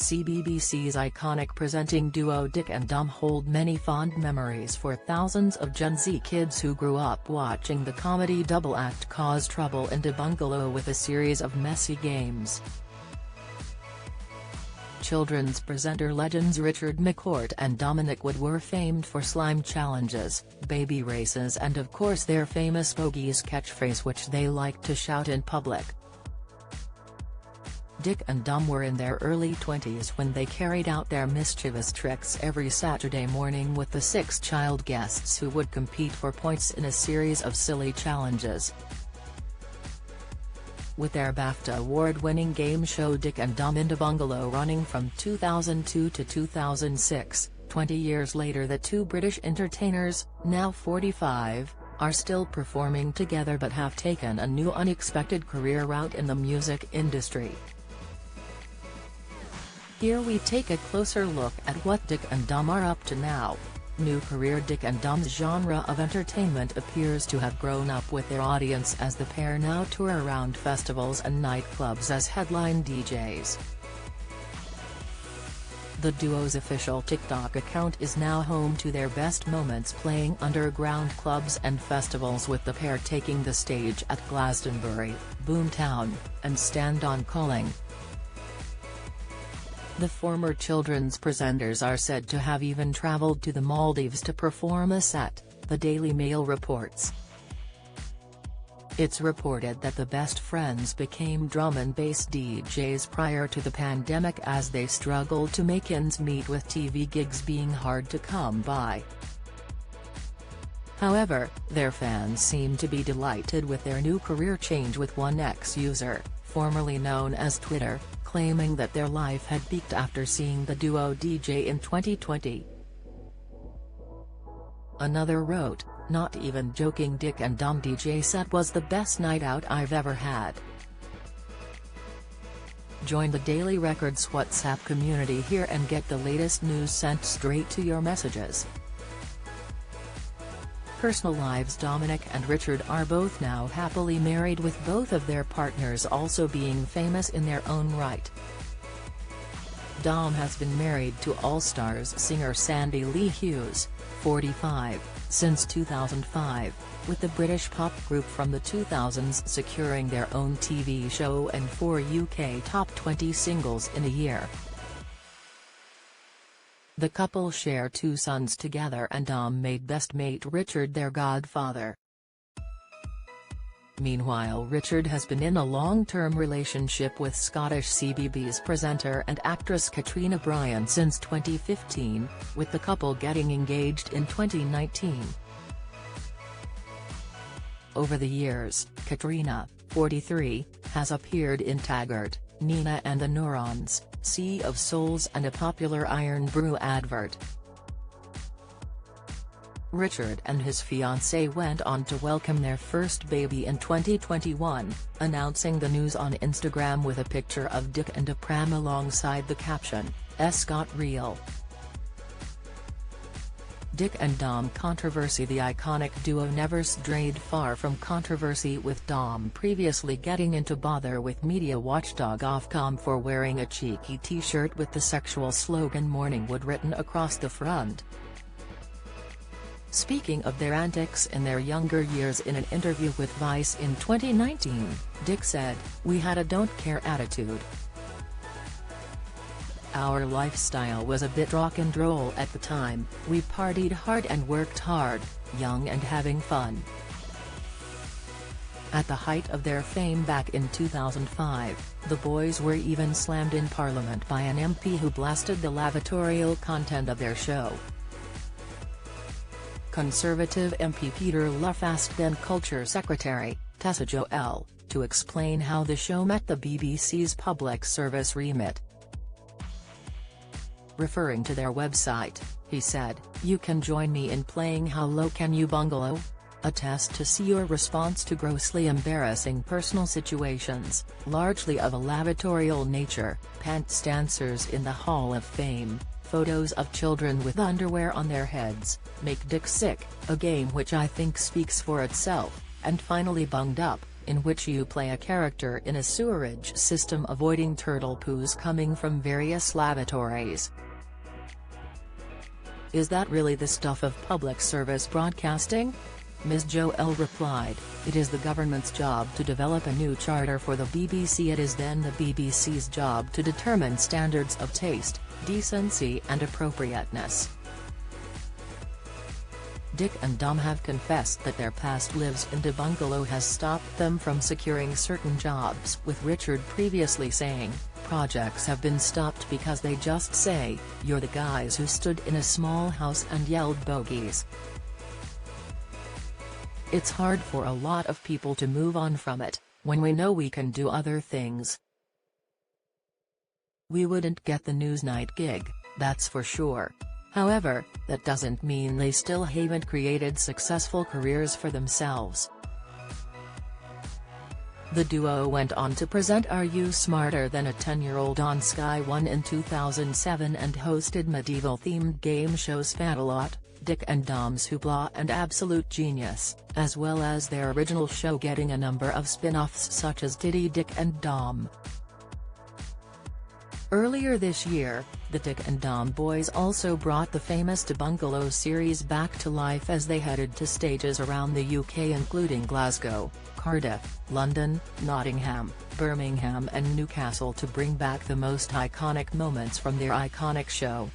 CBBC's iconic presenting duo Dick and Dom hold many fond memories for thousands of Gen Z kids who grew up watching the comedy double act cause trouble in a bungalow with a series of messy games. Children's presenter legends Richard McCourt and Dominic Wood were famed for slime challenges, baby races and of course their famous Bogies catchphrase which they liked to shout in public. Dick and Dom were in their early 20s when they carried out their mischievous tricks every Saturday morning with the 6 child guests who would compete for points in a series of silly challenges. With their BAFTA award-winning game show Dick and Dom in the Bungalow running from 2002 to 2006, 20 years later the two British entertainers, now 45, are still performing together but have taken a new unexpected career route in the music industry. Here we take a closer look at what Dick and Dom are up to now. New career Dick and Dom's genre of entertainment appears to have grown up with their audience as the pair now tour around festivals and nightclubs as headline DJs. The duo's official TikTok account is now home to their best moments playing underground clubs and festivals, with the pair taking the stage at Glastonbury, Boomtown, and Stand On Calling. The former children's presenters are said to have even travelled to the Maldives to perform a set, the Daily Mail reports. It's reported that the best friends became drum and bass DJs prior to the pandemic as they struggled to make ends meet with TV gigs being hard to come by. However, their fans seem to be delighted with their new career change, with one ex-user, formerly known as Twitter, claiming that their life had peaked after seeing the duo DJ in 2020. Another wrote, "Not even joking, Dick and Dom DJ set was the best night out I've ever had." Join the Daily Records WhatsApp community here and get the latest news sent straight to your messages. Personal lives: Dominic and Richard are both now happily married, with both of their partners also being famous in their own right. Dom has been married to All-Stars singer Sandy Lee Hughes, 45, since 2005, with the British pop group from the 2000s securing their own TV show and 4 UK top 20 singles in a year. The couple share 2 sons together, and Dom made best mate Richard their godfather. Meanwhile, Richard has been in a long-term relationship with Scottish CBeebies presenter and actress Katrina Bryan since 2015, with the couple getting engaged in 2019. Over the years, Katrina, 43, has appeared in Taggart, Nina and the Neurons, Sea of Souls and a popular Iron Brew advert. Richard and his fiancée went on to welcome their first baby in 2021, announcing the news on Instagram with a picture of Dick and a pram alongside the caption, "S got real." Dick and Dom controversy: the iconic duo never strayed far from controversy, with Dom previously getting into bother with media watchdog Ofcom for wearing a cheeky t-shirt with the sexual slogan "Morning Wood" written across the front. Speaking of their antics in their younger years in an interview with Vice in 2019, Dick said, "We had a don't care attitude. Our lifestyle was a bit rock and roll at the time. We partied hard and worked hard, young and having fun." At the height of their fame back in 2005, the boys were even slammed in Parliament by an MP who blasted the lavatorial content of their show. Conservative MP Peter Luff asked then Culture Secretary, Tessa Joel, to explain how the show met the BBC's public service remit. Referring to their website, he said, "You can join me in playing How Low Can You Bungalow? A test to see your response to grossly embarrassing personal situations, largely of a lavatorial nature, pants dancers in the Hall of Fame, photos of children with underwear on their heads, make Dick sick, a game which I think speaks for itself, and finally bunged up, in which you play a character in a sewerage system avoiding turtle poos coming from various lavatories. Is that really the stuff of public service broadcasting? Ms. Joel replied, "It is the government's job to develop a new charter for the BBC. It is then the BBC's job to determine standards of taste, decency and appropriateness." Dick and Dom have confessed that their past lives in the bungalow has stopped them from securing certain jobs, with Richard previously saying, "Projects have been stopped because they just say, 'You're the guys who stood in a small house and yelled bogeys.' It's hard for a lot of people to move on from it, when we know we can do other things. We wouldn't get the Newsnight gig, that's for sure. However, that doesn't mean they still haven't created successful careers for themselves." The duo went on to present Are You Smarter Than a 10-Year-Old on Sky One in 2007 and hosted medieval-themed game shows Spamalot, Dick and Dom's Hoopla and Absolute Genius, as well as their original show getting a number of spin-offs such as Diddy Dick and Dom. Earlier this year, the Dick and Dom boys also brought the famous The Bungalow series back to life as they headed to stages around the UK including Glasgow, Cardiff, London, Nottingham, Birmingham and Newcastle to bring back the most iconic moments from their iconic show.